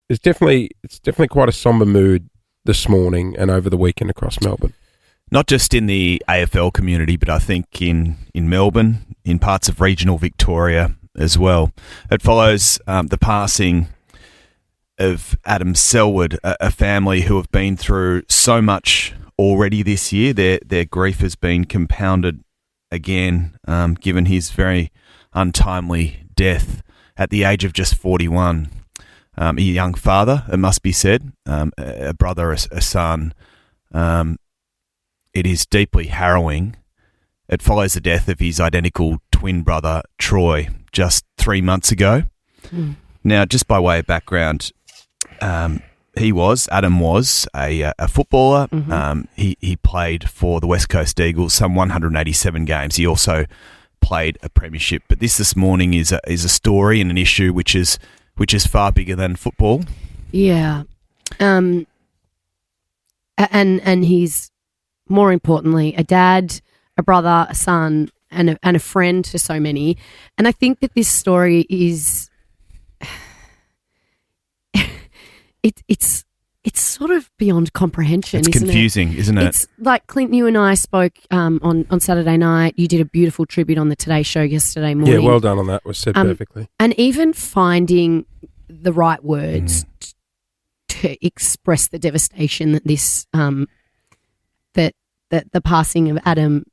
it's definitely quite a somber mood this morning and over the weekend across Melbourne. Not just in the AFL community, but I think in Melbourne, in parts of regional Victoria as well. It follows the passing of Adam Selwood, a family who have been through so much already this year. Their grief has been compounded again, given his very untimely death at the age of just 41. A young father, it must be said, a brother, a son. It is deeply harrowing. It follows the death of his identical twin brother, Troy, just 3 months ago. Mm. Now, just by way of background, Adam was a footballer. Mm-hmm. He played for the West Coast Eagles, some 187 games. He also played a premiership. But this morning is a story and an issue which is far bigger than football. Yeah. And he's, more importantly, a dad, a brother, a son, and a friend to so many. And I think that this story is it's sort of beyond comprehension. It's confusing, isn't it? It's like, Clint, you and I spoke on Saturday night. You did a beautiful tribute on the Today Show yesterday morning. Yeah, well done on that. It was said perfectly. And even finding the right words to express the devastation that this that the passing of Adam.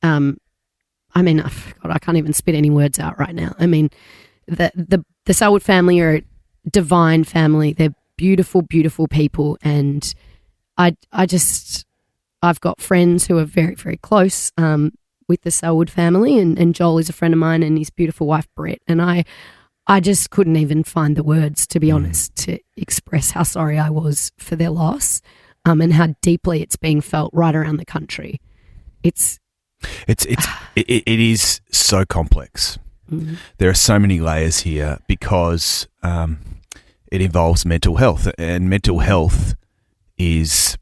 I mean, God, I can't even spit any words out right now. I mean, the Selwood family are a divine family. They're beautiful, beautiful people, and I've got friends who are very, very close with the Selwood family, and Joel is a friend of mine, and his beautiful wife Brett, and I just couldn't even find the words, to be honest, to express how sorry I was for their loss, and how deeply it's being felt right around the country. It is so complex. Mm-hmm. There are so many layers here because it involves mental health, and mental health is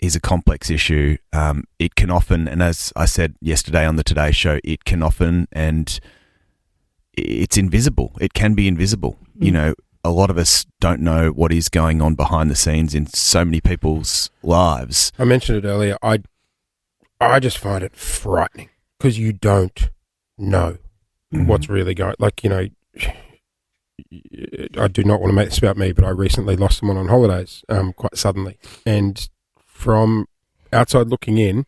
a complex issue. It can often, and as I said yesterday on the Today Show, it can often, and it's invisible. It can be invisible. Mm. You know, a lot of us don't know what is going on behind the scenes in so many people's lives. I mentioned it earlier. I just find it frightening because you don't know what's really going. Like, you know, I do not want to make this about me, but I recently lost someone on holidays quite suddenly. And from outside looking in,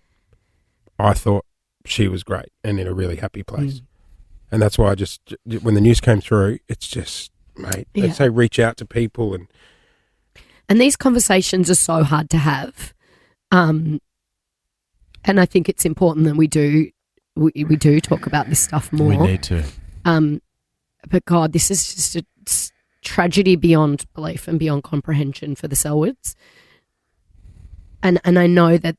I thought she was great and in a really happy place. Mm. And that's why when the news came through, it's just, mate, they say reach out to people. And these conversations are so hard to have. And I think it's important that we do talk about this stuff more. We need to. But God, this is just a tragedy beyond belief and beyond comprehension for the Selwoods. And I know that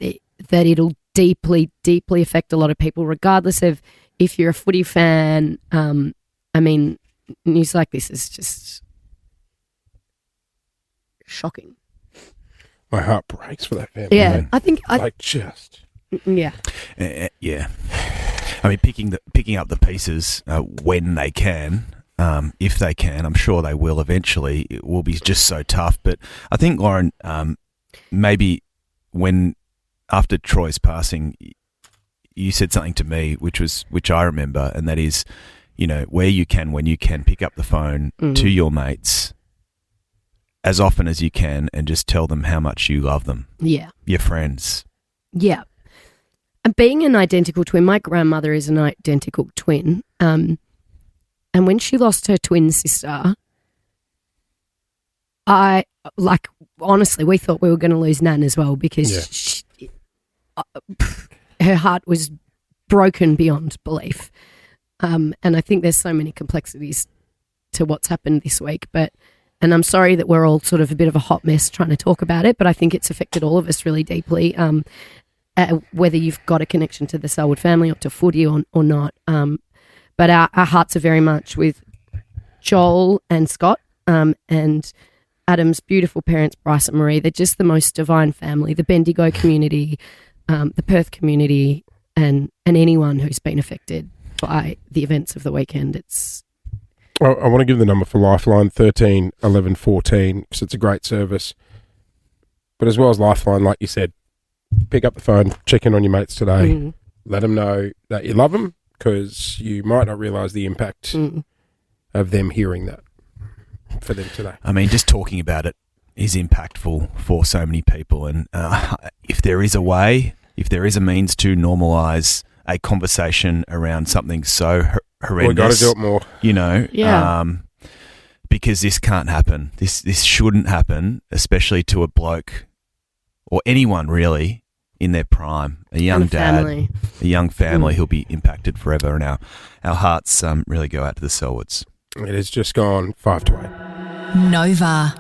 it'll deeply, deeply affect a lot of people, regardless of if you're a footy fan. I mean, news like this is just shocking. My heart breaks for that family. Yeah, man. I think Yeah. Yeah. I mean, picking up the pieces when they can, if they can, I'm sure they will eventually. It will be just so tough. But I think, Lauren, maybe after Troy's passing, you said something to me which I remember, and that is, you know, when you can, pick up the phone to your mates as often as you can and just tell them how much you love them. Yeah. Your friends. Yeah. And being an identical twin, my grandmother is an identical twin. And when she lost her twin sister, honestly, we thought we were going to lose Nan as well because her heart was broken beyond belief. And I think there's so many complexities to what's happened this week. And I'm sorry that we're all sort of a bit of a hot mess trying to talk about it, but I think it's affected all of us really deeply. Whether you've got a connection to the Selwood family or to footy or not. But our hearts are very much with Joel and Scott and Adam's beautiful parents, Bryce and Marie. They're just the most divine family, the Bendigo community, the Perth community, and anyone who's been affected by the events of the weekend. I want to give the number for Lifeline, 13 11 14, because it's a great service. But as well as Lifeline, like you said, pick up the phone, check in on your mates today, let them know that you love them, because you might not realise the impact of them hearing that for them today. I mean, just talking about it is impactful for so many people. And if there is a way, if there is a means to normalise a conversation around something so horrendous, We've got to do it more. You know, because this can't happen. This shouldn't happen, especially to a bloke or anyone really in their prime. A young dad, a young family who'll be impacted forever. And our hearts really go out to the Selwoods. It has just gone 5 to 8. Nova.